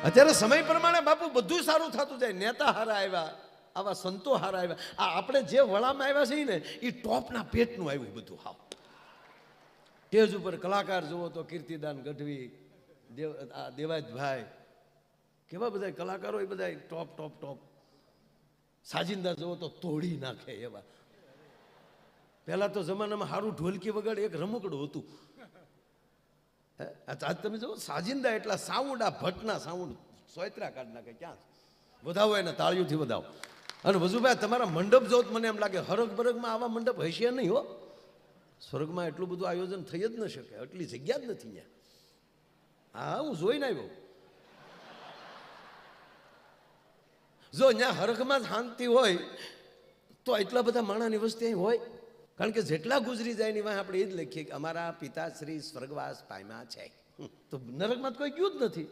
અત્યારે સમય પ્રમાણે બાપુ બધું સારું થતું જાય. નેતા હારા આવ્યા, આવા સંતો હારા આવ્યા. આ આપણે જે વળામાં આવ્યા છીએ ને એ ટોપના પેટનું આવ્યું બધું. હાવ સ્ટેજ ઉપર કલાકાર જુઓ તો કીર્તિદાન ગઢવી, દેવાજભાઈ, કેવા બધા કલાકારો, એ બધા ટોપ ટોપ ટોપ. સાજિંદા જુઓ તો તોડી નાખે એવા. પહેલા તો જમાનામાં સારું ઢોલકી વગાડે એક રમકડું હતું. આજ તમે જુઓ સાજિંદા એટલા સાઉન્ડ, આ ભટ્ટના સાઉન્ડ સોયત્રા કાઢ નાખે. ક્યાં વધાવો એને તાળીઓથી વધાવો. અને વજુભાઈ તમારા મંડપ જો મને એમ લાગે હરગ બરગમાં આવા મંડપ હશે નહીં હો. સ્વર્ગમાં એટલું બધું આયોજન થઈ જ ન શકે, એટલી જગ્યા જ નથી ત્યાં. હા હું જોઈને આવ્યો. જો ત્યાં હરગમાં શાંતિ હોય તો એટલા બધા માણાની વસ્તી અહીં હોય. કારણ કે જેટલા ગુજરી જાય ની વાહ આપણે એ જ લખીએ કે અમારા પિતાશ્રી સ્વર્ગવાસ પામ્યા છે. તો નરકમાં તો કોઈ ગયું જ નથી.